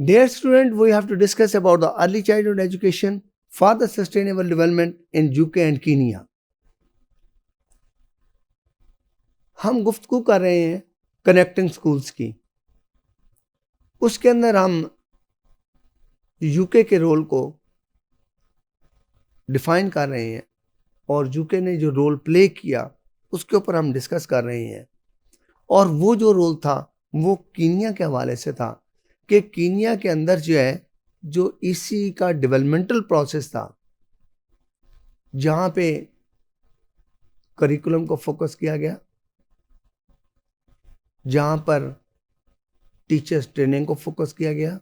Dear student, we have to discuss about the early childhood education for the sustainable development in UK and Kenya. हम गुफ्तगू कर रहे हैं connecting schools की। उसके अंदर हम यूके के रोल को डिफाइन कर रहे हैं और यूके ने जो रोल प्ले किया उसके ऊपर हम डिस्कस कर रहे हैं। और वो जो रोल था वो कीनिया के हवाले से था कि कीनिया के अंदर जो है जो इसी का डेवलपमेंटल प्रोसेस था, जहाँ पे करिकुलम को फोकस किया गया, जहाँ पर टीचर्स ट्रेनिंग को फोकस किया गया,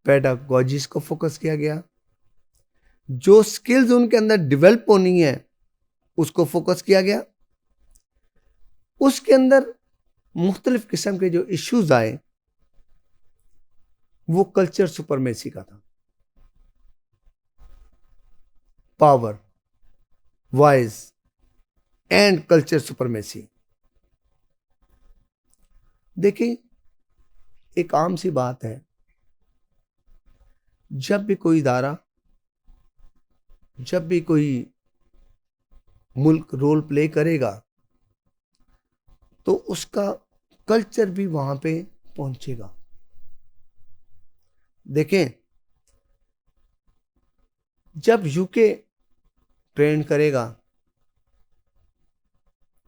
पेडागोजीज को फोकस किया गया, जो स्किल्स उनके अंदर डेवलप होनी है उसको फोकस किया गया। उसके अंदर मुख्तलिफ किस्म के जो इश्यूज आए वो कल्चर सुपरमेसी का था। Power, voice and culture supremacy. देखिए, एक आम सी बात है, जब भी कोई इदारा, जब भी कोई मुल्क रोल प्ले करेगा तो उसका कल्चर भी वहां पे पहुंचेगा। देखें, जब यूके ट्रेन करेगा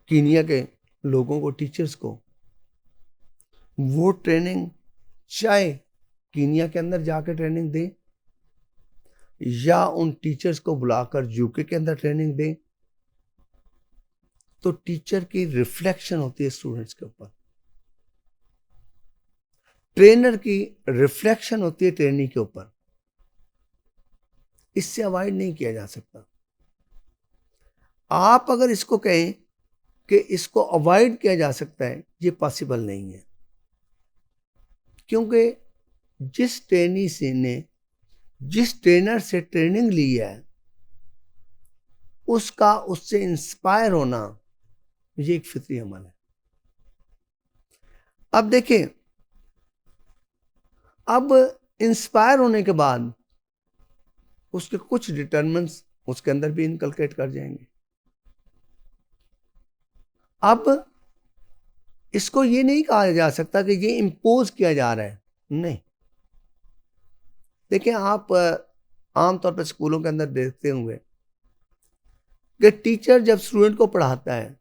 कीनिया के लोगों को, टीचर्स को, वो ट्रेनिंग चाहे कीनिया के अंदर जाकर ट्रेनिंग दे या उन टीचर्स को बुलाकर यूके के अंदर ट्रेनिंग दे, तो टीचर की रिफ्लेक्शन होती है स्टूडेंट्स के ऊपर, ट्रेनर की रिफ्लेक्शन होती है ट्रेनी के ऊपर। इससे अवॉइड नहीं किया जा सकता। आप अगर इसको कहें कि इसको अवॉइड किया जा सकता है, ये पॉसिबल नहीं है, क्योंकि जिस ट्रेनी से ने जिस ट्रेनर से ट्रेनिंग ली है उसका उससे इंस्पायर होना ये एक फितरी अमल है। अब देखिए, अब इंस्पायर होने के बाद उसके कुछ डिटरमिनेंट्स उसके अंदर भी इनकलकेट कर जाएंगे। अब इसको ये नहीं कहा जा सकता कि ये इंपोज किया जा रहा है, नहीं। देखिए, आप आमतौर पर स्कूलों के अंदर देखते होंगे कि टीचर जब स्टूडेंट को पढ़ाता है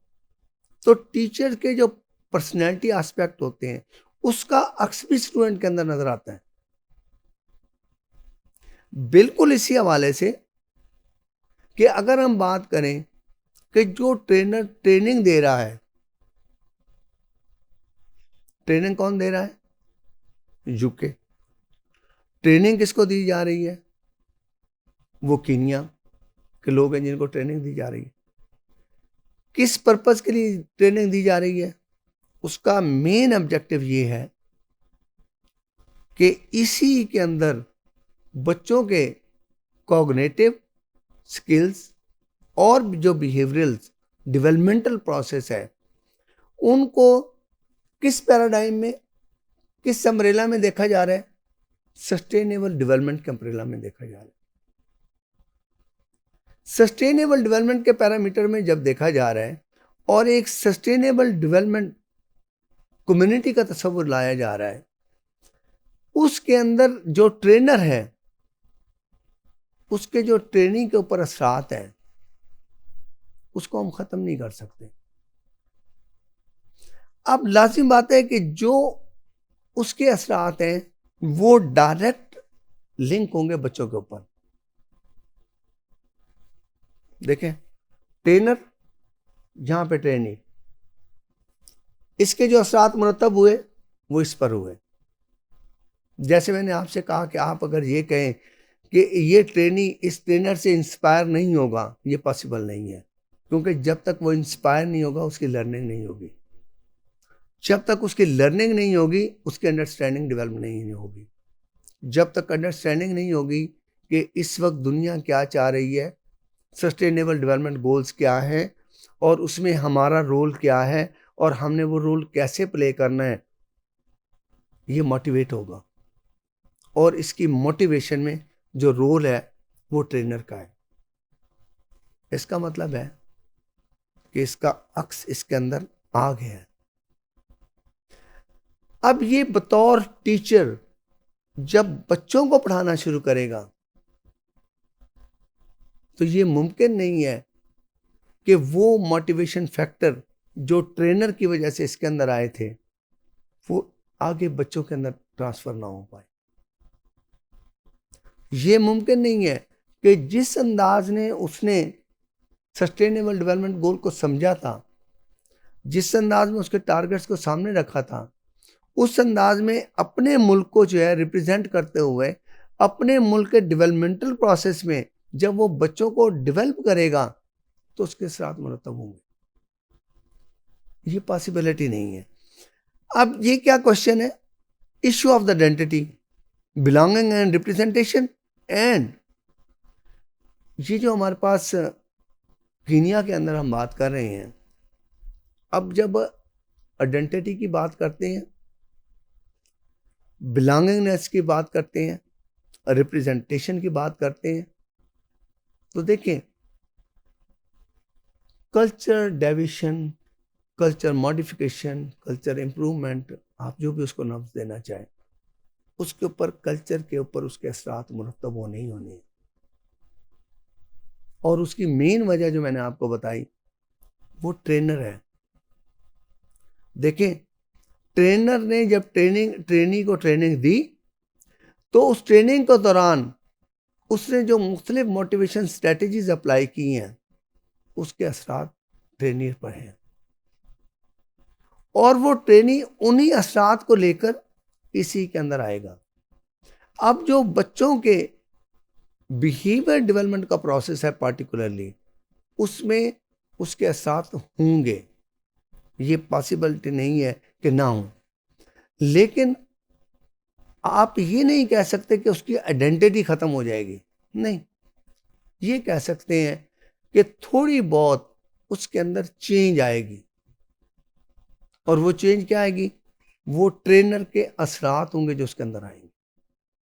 तो टीचर के जो पर्सनैलिटी एस्पेक्ट होते हैं उसका अक्स भी स्टूडेंट के अंदर नजर आता है। बिल्कुल इसी हवाले से कि अगर हम बात करें कि जो ट्रेनर ट्रेनिंग दे रहा है, ट्रेनिंग कौन दे रहा है? यूके। ट्रेनिंग किसको दी जा रही है? वो कीनिया के लोग हैं जिनको ट्रेनिंग दी जा रही है। किस पर्पस के लिए ट्रेनिंग दी जा रही है? उसका मेन ऑब्जेक्टिव ये है कि इसी के अंदर बच्चों के कॉग्निटिव स्किल्स और जो बिहेवियरल डेवलपमेंटल प्रोसेस है उनको किस पैराडाइम में, किस अम्ब्रेला में देखा जा रहा है? सस्टेनेबल डेवलपमेंट के अम्ब्रेला में देखा जा रहा है। सस्टेनेबल डेवलपमेंट के पैरामीटर में जब देखा जा रहा है और एक सस्टेनेबल डेवलपमेंट कम्युनिटी का तस्वुर लाया जा रहा है, उसके अंदर जो ट्रेनर है उसके जो ट्रेनिंग के ऊपर असरात हैं उसको हम खत्म नहीं कर सकते। अब लाजिम बात है कि जो उसके असरात हैं वो डायरेक्ट लिंक होंगे बच्चों के ऊपर। देखें, ट्रेनर जहां पे ट्रेनी, इसके जो असरात मुरतब हुए वो इस पर हुए। जैसे मैंने आपसे कहा कि आप अगर ये कहें कि ये ट्रेनी इस ट्रेनर से इंस्पायर नहीं होगा, ये पॉसिबल नहीं है, क्योंकि जब तक वो इंस्पायर नहीं होगा उसकी लर्निंग नहीं होगी। जब तक उसकी लर्निंग नहीं होगी उसकी अंडरस्टैंडिंग डेवलप नहीं होगी। जब तक अंडरस्टैंडिंग नहीं होगी कि इस वक्त दुनिया क्या चाह रही है, सस्टेनेबल डेवलपमेंट गोल्स क्या है और उसमें हमारा रोल क्या है और हमने वो रोल कैसे प्ले करना है, ये मोटिवेट होगा, और इसकी मोटिवेशन में जो रोल है वो ट्रेनर का है। इसका मतलब है कि इसका अक्स इसके अंदर आ गया है। अब ये बतौर टीचर जब बच्चों को पढ़ाना शुरू करेगा तो ये मुमकिन नहीं है कि वो मोटिवेशन फैक्टर जो ट्रेनर की वजह से इसके अंदर आए थे वो आगे बच्चों के अंदर ट्रांसफर ना हो पाए। ये मुमकिन नहीं है कि जिस अंदाज ने उसने सस्टेनेबल डेवलपमेंट गोल को समझा था, जिस अंदाज में उसके टारगेट्स को सामने रखा था, उस अंदाज में अपने मुल्क को जो है रिप्रेजेंट करते हुए अपने मुल्क के डेवलपमेंटल प्रोसेस में जब वो बच्चों को डेवलप करेगा तो उसके साथ मुरतब होंगे। ये पॉसिबिलिटी नहीं है। अब ये क्या क्वेश्चन है? Issue of the identity, belonging and representation, and ये जो हमारे पास कीनिया के अंदर हम बात कर रहे हैं, अब जब आइडेंटिटी की बात करते हैं, बिलोंगिंगनेस की बात करते हैं, रिप्रेजेंटेशन की बात करते हैं, तो देखें culture deviation, culture modification, culture improvement, आप जो भी उसको नाम देना चाहें, उसके ऊपर कल्चर के ऊपर उसके असरात मुरतब होने ही होने हैं। और उसकी मेन वजह जो मैंने आपको बताई वो ट्रेनर है। देखें ट्रेनर ने जब ट्रेनी को ट्रेनिंग दी तो उस ट्रेनिंग के दौरान उसने जो मुख्तलिफ मोटिवेशन स्ट्रेटजीज अप्लाई की हैं उसके असरात ट्रेनी पर हैं, और वो ट्रेनी उन्हीं असरात को लेकर इसी के अंदर आएगा। अब जो बच्चों के बिहेवियर डेवलपमेंट का प्रोसेस है पार्टिकुलरली, उसमें उसके असरात होंगे, ये पॉसिबिलिटी नहीं है कि ना हो, लेकिन आप ये नहीं कह सकते कि उसकी आइडेंटिटी खत्म हो जाएगी। नहीं, ये कह सकते हैं कि थोड़ी बहुत उसके अंदर चेंज आएगी, और वो चेंज क्या आएगी? वो ट्रेनर के असरात होंगे जो उसके अंदर आएंगे।